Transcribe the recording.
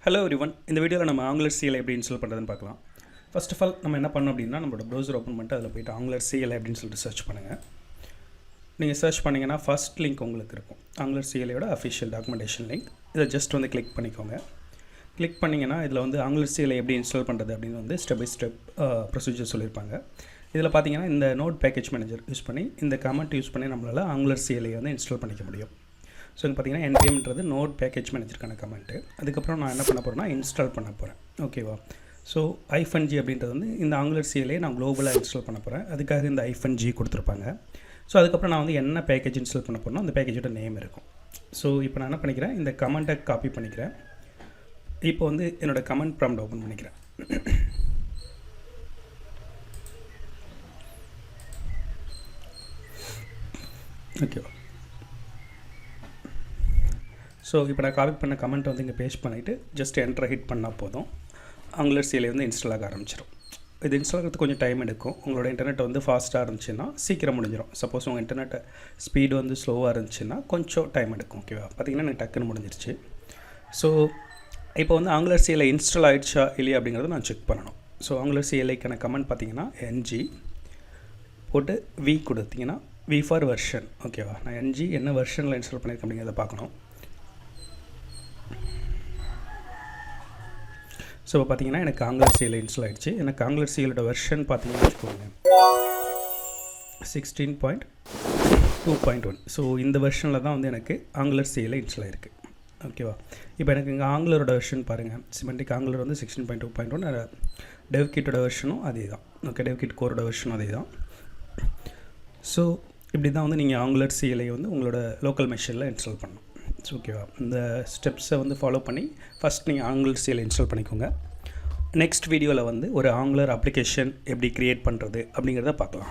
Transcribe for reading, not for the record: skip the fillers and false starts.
Hello everyone. இந்த வீடியோவில் நம்ம Angular CLI எப்படி இன்ஸ்டால் பண்ணுறதுன்னு பார்க்கலாம். ஃபர்ஸ்ட் ஆஃப் ஆல் நம்ம என்ன பண்ணோம் அப்படின்னா, நம்மளோட ப்ரௌசர் ஓப்பன் பண்ணிட்டு அதில் போய்ட்டு Angular CLI அப்படின்னு சொல்லிட்டு சர்ச் பண்ணுங்கள். நீங்கள் சர்ச் பண்ணிங்கன்னா ஃபர்ஸ்ட் லிங்க் உங்களுக்கு இருக்கும், Angular CLIயோட அஃபிஷியல் டாக்குமெண்டேஷன் லிங்க். இதை ஜஸ்ட் வந்து கிளிக் பண்ணிக்கோங்க. கிளிக் பண்ணிங்கன்னா இதில் வந்து Angular CLI எப்படி இன்ஸ்டால் பண்ணுறது அப்படின்னு வந்து ஸ்டெப் பை ஸ்டெப் ப்ரொசீஜர் சொல்லியிருப்பாங்க. இதில் பார்த்தீங்கன்னா இந்த நோட் பேக்கேஜ் மேனேஜர் யூஸ் பண்ணி இந்த கமெண்ட் யூஸ் பண்ணி நம்மளால் Angular CLI வந்து இன்ஸ்டால் பண்ணிக்க முடியும். ஸோ இங்கே பார்த்தீங்கன்னா npmன்றது நோட் பேக்கேஜ் மேனேஜருக்கான கமெண்ட்டு. அதுக்கப்புறம் நான் என்ன பண்ண போகிறேன்னா இன்ஸ்டால் பண்ண போகிறேன். ஓகேவா? ஸோ -g அப்படின்றது வந்து இந்த Angular CLI நான் குளோபலாக இன்ஸ்டால் பண்ண போகிறேன். அதுக்காக இந்த -g கொடுத்துருப்பாங்க. ஸோ அதுக்கப்புறம் நான் வந்து என்ன பேக்கேஜ் இன்ஸ்டால் பண்ண போகிறேன்னா அந்த பேக்கேஜோட நேம் இருக்கும். ஸோ இப்போ நான் என்ன பண்ணிக்கிறேன், இந்த கமெண்ட்டை காப்பி பண்ணிக்கிறேன். இப்போ வந்து என்னோடய கமெண்ட் ப்ராம்ப்ட் ஓப்பன் பண்ணிக்கிறேன். ஓகேவா? ஸோ இப்போ நான் காப்பி பண்ண கமெண்ட் வந்து இங்கே பேஸ்ட் பண்ணிவிட்டு ஜஸ்ட் என்டரை ஹிட் பண்ணால் போதும், Angular CLI வந்து இன்ஸ்டால் ஆக ஆரம்பிச்சிடும். இது இன்ஸ்டால் ஆகிறதுக்கு கொஞ்சம் டைம் எடுக்கும். உங்களோட இன்டர்நெட் வந்து ஃபாஸ்ட்டாக இருந்துச்சுன்னா சீக்கிரம் முடிஞ்சிடும். சப்போஸ் உங்கள் இன்டர்நெட் ஸ்பீடு வந்து ஸ்லோவாக இருந்துச்சுன்னா கொஞ்சம் டைம் எடுக்கும். ஓகேவா? பார்த்திங்கன்னா எனக்கு டக்குன்னு முடிஞ்சிருச்சு. ஸோ இப்போ வந்து Angular CLI இன்ஸ்டால் ஆகிடுச்சா இல்லையா அப்படிங்கிறத நான் செக் பண்ணணும். ஸோ Angular CLIக்கான கமெண்ட் பார்த்திங்கன்னா ng போட்டு v கொடுத்திங்கன்னா v ஃபார் வெர்ஷன். ஓகேவா? நான் ng என்ன வெர்ஷனில் இன்ஸ்டால் பண்ணியிருக்கேன் அப்படிங்கிறத பார்க்கணும். ஸோ இப்போ பார்த்தீங்கன்னா எனக்கு Angular CLI இன்ஸ்டால் ஆகிடுச்சு. எனக்கு Angular CLIயோட வெர்ஷன் பார்த்தீங்கன்னா வச்சுக்கோங்க 16.2.1. ஸோ இந்த வெர்ஷனில் தான் வந்து எனக்கு Angular CLI இன்ஸ்டால் ஆகிருக்கு. ஓகேவா? இப்போ எனக்கு இங்கே ஆங்குலரோட வெர்ஷன் பாருங்கள், சிமெண்டிக் ஆங்குலர் வந்து 16.2.1. டெவ்கிட்டோட வெர்ஷனும் அதே தான். ஓகே, டெவ்கிட் கோரோட வெர்ஷனும் அதே தான். ஸோ இப்படி தான் வந்து நீங்கள் Angular CLI வந்து உங்களோட லோக்கல் மெஷினில் இன்ஸ்டால் பண்ணணும். ஸோ ஓகேவா? இந்த ஸ்டெப்ஸை வந்து ஃபாலோ பண்ணி ஃபஸ்ட் நீங்கள் Angular CLI இன்ஸ்டால் பண்ணிக்கோங்க. நெக்ஸ்ட் வீடியோவில் வந்து ஒரு Angular அப்ளிகேஷன் எப்படி க்ரியேட் பண்ணுறது அப்படிங்கிறத பார்க்கலாம்.